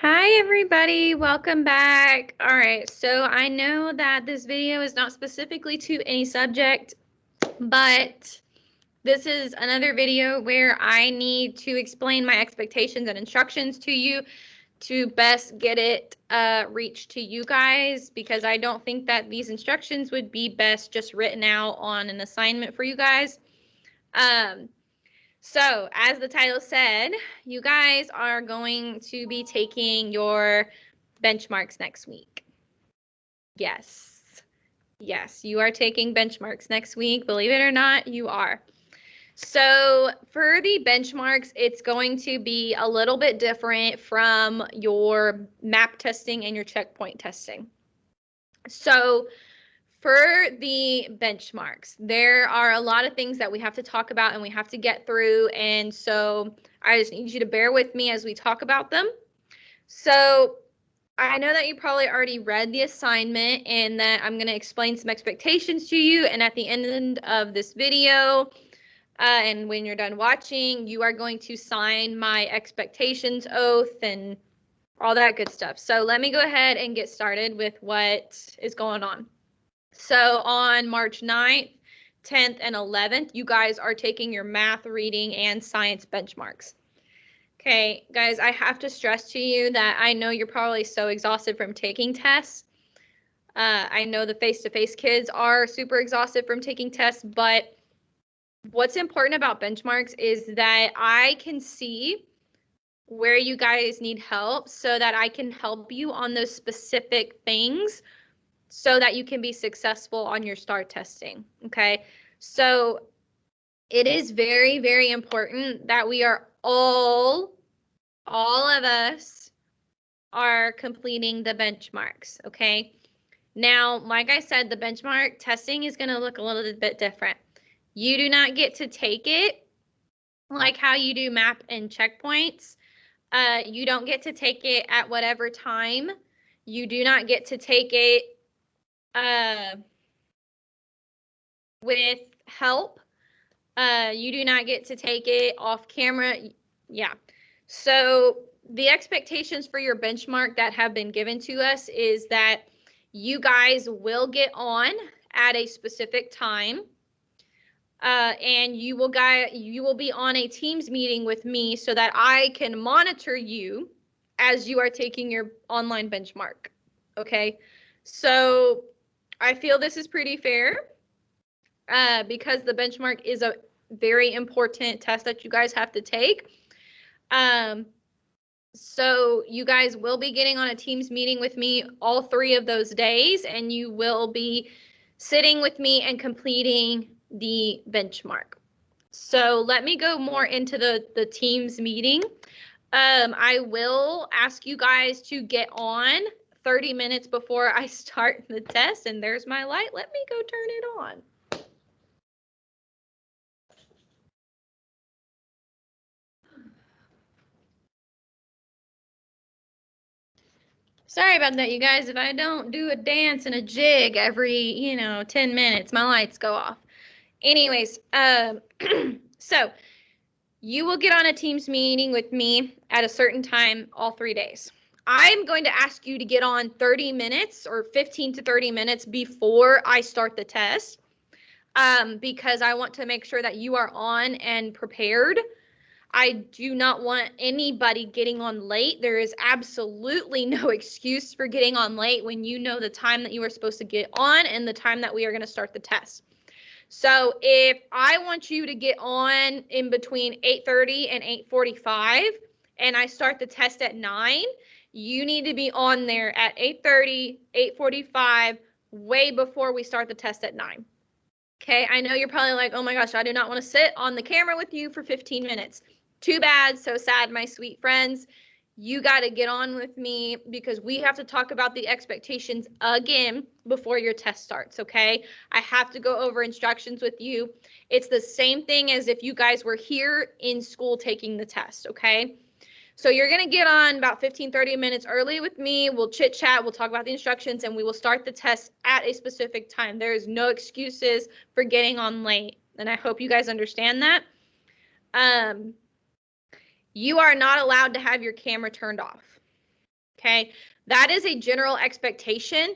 Hi everybody, welcome back. All right, so I know that this video is not specifically to any subject, but this is another video where I need to explain my expectations and instructions to you to best get it reached to you guys, because I don't think that these instructions would be best just written out on an assignment for you guys. So, as the title said, you guys are going to be taking your benchmarks next week. Yes. Yes, you are taking benchmarks next week. Believe it or not, you are. So, for the benchmarks, it's going to be a little bit different from your map testing and your checkpoint testing. So, for the benchmarks, there are a lot of things that we have to talk about and we have to get through. And so I just need you to bear with me as we talk about them. So I know that you probably already read the assignment and that I'm going to explain some expectations to you. And at the end of this video, and when you're done watching, you are going to sign my expectations oath and all that good stuff. So let me go ahead and get started with what is going on. So on March 9th, 10th, and 11th, you guys are taking your math, reading, and science benchmarks. Okay, guys, I have to stress to you that I know you're probably so exhausted from taking tests. I know the face-to-face kids are super exhausted from taking tests, but what's important about benchmarks is that I can see where you guys need help so that I can help you on those specific things so that you can be successful on your STAR testing, okay? So it is very, very important that we are all of us are completing the benchmarks, okay? Now, like I said, the benchmark testing is gonna look a little bit different. You do not get to take it like how you do map and checkpoints. You don't get to take it at whatever time. You do not get to take it with help. You do not get to take it off camera. Yeah. So the expectations for your benchmark that have been given to us is that you guys will get on at a specific time. And you will be on a Teams meeting with me so that I can monitor you as you are taking your online benchmark. Okay. So I feel this is pretty fair. Because the benchmark is a very important test that you guys have to take. So you guys will be getting on a Teams meeting with me all 3 of those days, and you will be sitting with me and completing the benchmark. So let me go more into the Teams meeting. I will ask you guys to get on 30 minutes before I start the test, and there's my light. Let me go turn it on. Sorry about that, you guys. If I don't do a dance and a jig every, 10 minutes, my lights go off. Anyways, so you will get on a Teams meeting with me at a certain time all 3 days. I'm going to ask you to get on 30 minutes or 15 to 30 minutes before I start the test, because I want to make sure that you are on and prepared. I do not want anybody getting on late. There is absolutely no excuse for getting on late when you know the time that you are supposed to get on and the time that we are going to start the test. So if I want you to get on in between 8:30 and 8:45 and I start the test at 9, you need to be on there at 8:30, 8:45, way before we start the test at 9. Okay, I know you're probably like, oh my gosh, I do not want to sit on the camera with you for 15 minutes. Too bad, so sad, my sweet friends. You got to get on with me because we have to talk about the expectations again before your test starts, okay? I have to go over instructions with you. It's the same thing as if you guys were here in school taking the test, okay? So you're going to get on about 15, 30 minutes early with me. We'll chit chat. We'll talk about the instructions and we will start the test at a specific time. There is no excuses for getting on late. And I hope you guys understand that. You are not allowed to have your camera turned off. Okay, that is a general expectation,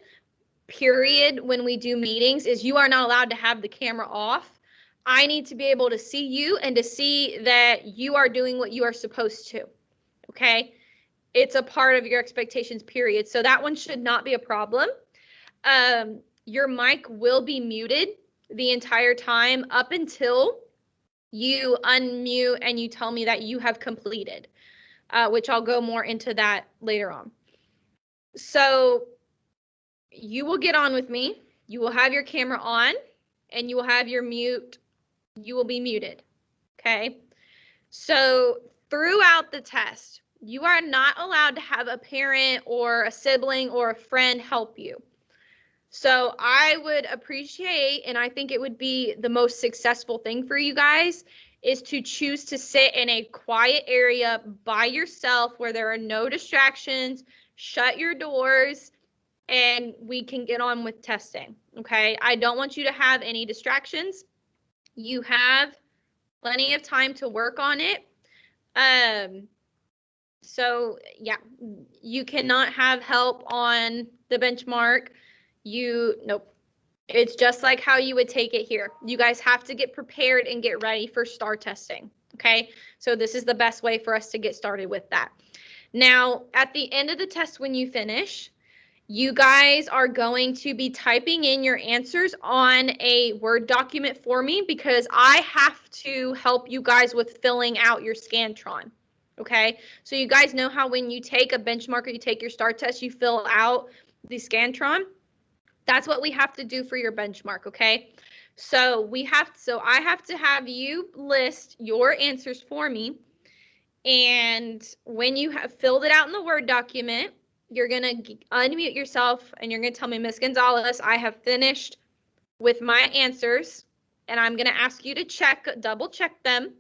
period, when we do meetings, is you are not allowed to have the camera off. I need to be able to see you and to see that you are doing what you are supposed to. Okay, it's a part of your expectations, period. So that one should not be a problem. Your mic will be muted the entire time up until you unmute and you tell me that you have completed, which I'll go more into that later on. So you will get on with me. You will have your camera on and you will have your mute. You will be muted. Okay. So throughout the test, you are not allowed to have a parent or a sibling or a friend help you. So I would appreciate, and I think it would be the most successful thing for you guys, is to choose to sit in a quiet area by yourself where there are no distractions, shut your doors, and we can get on with testing. Okay. I don't want you to have any distractions. You have plenty of time to work on it. So yeah, you cannot have help on the benchmark. Nope. It's just like how you would take it here. You guys have to get prepared and get ready for STAR testing. Okay. So this is the best way for us to get started with that. Now, at the end of the test, when you finish, you guys are going to be typing in your answers on a Word document for me because I have to help you guys with filling out your Scantron. Okay, so you guys know how when you take a benchmark or you take your STAR test, you fill out the Scantron. That's what we have to do for your benchmark, okay? So I have to have you list your answers for me. And when you have filled it out in the Word document, you're going to unmute yourself and you're going to tell me, Ms. Gonzalez, I have finished with my answers. And I'm going to ask you to double check them.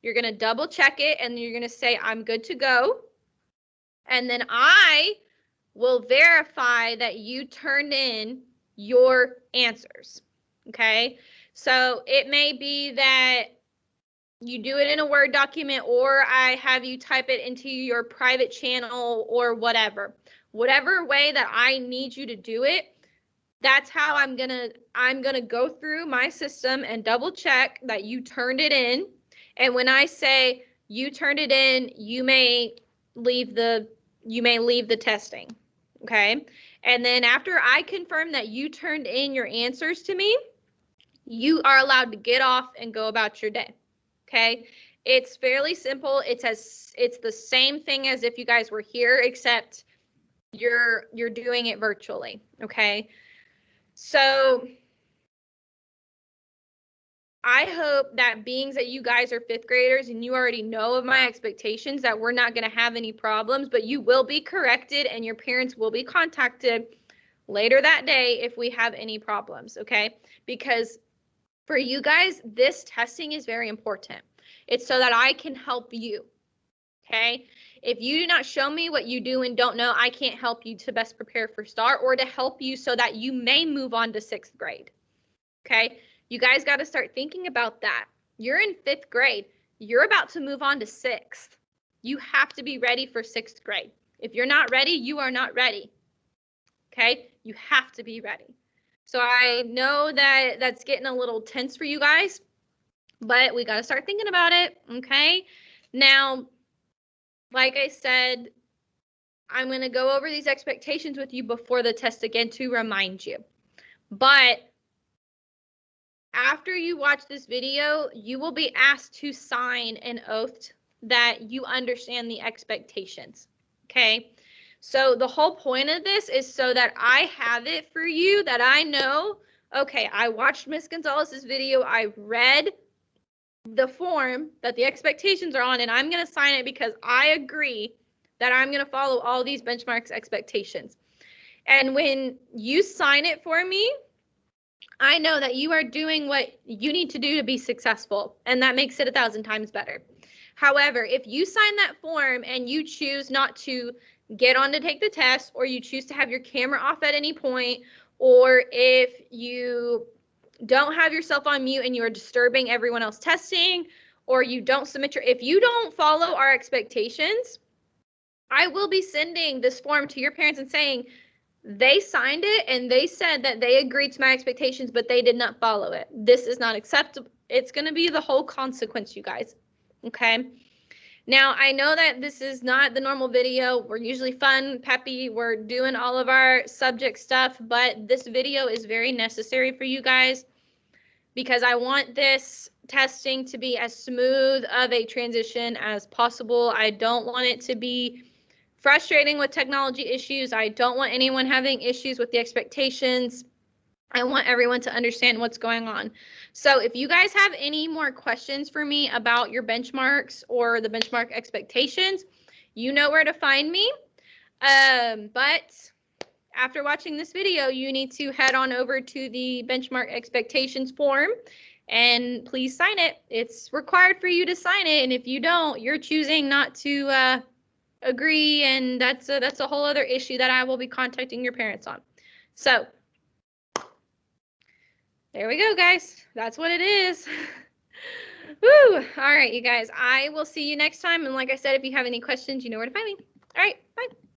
You're going to double check it and you're going to say, I'm good to go. And then I will verify that you turned in your answers. Okay. So it may be that you do it in a Word document or I have you type it into your private channel or whatever way that I need you to do it. That's how I'm going to go through my system and double check that you turned it in. And when I say you turned it in, you may leave the testing. Okay. And then after I confirm that you turned in your answers to me, you are allowed to get off and go about your day. Okay. It's fairly simple. It's the same thing as if you guys were here, except you're doing it virtually. Okay. So I hope that being that you guys are fifth graders and you already know of my expectations that we're not going to have any problems, but you will be corrected and your parents will be contacted later that day if we have any problems, okay? Because for you guys, this testing is very important. It's so that I can help you, okay? If you do not show me what you do and don't know, I can't help you to best prepare for STAR or to help you so that you may move on to 6th grade, okay? You guys got to start thinking about that. You're in 5th grade. You're about to move on to 6th. You have to be ready for 6th grade. If you're not ready, you are not ready. Okay? You have to be ready. So I know that that's getting a little tense for you guys, but we got to start thinking about it. Okay? Now, like I said, I'm going to go over these expectations with you before the test again to remind you. But after you watch this video, you will be asked to sign an oath that you understand the expectations, okay? So the whole point of this is so that I have it for you, that I know, okay, I watched Ms. Gonzalez's video, I read the form that the expectations are on, and I'm going to sign it because I agree that I'm going to follow all these benchmarks expectations. And when you sign it for me, I know that you are doing what you need to do to be successful, and that makes it 1,000 times better. However, if you sign that form and you choose not to get on to take the test, or you choose to have your camera off at any point, or if you don't have yourself on mute and you are disturbing everyone else testing, or you don't submit if you don't follow our expectations, I will be sending this form to your parents and saying they signed it and they said that they agreed to my expectations, but they did not follow it. This is not acceptable. It's going to be the whole consequence, you guys. Okay. Now, I know that this is not the normal video. We're usually fun, peppy. We're doing all of our subject stuff, but this video is very necessary for you guys because I want this testing to be as smooth of a transition as possible. I don't want it to be frustrating with technology issues. I don't want anyone having issues with the expectations. I want everyone to understand what's going on. So if you guys have any more questions for me about your benchmarks or the benchmark expectations, you know where to find me. But after watching this video, you need to head on over to the benchmark expectations form and please sign it. It's required for you to sign it. And if you don't, you're choosing not to agree. And that's a whole other issue that I will be contacting your parents on. So there we go, guys. That's what it is. Woo! All right, you guys. I will see you next time. And like I said, if you have any questions, you know where to find me. All right, bye.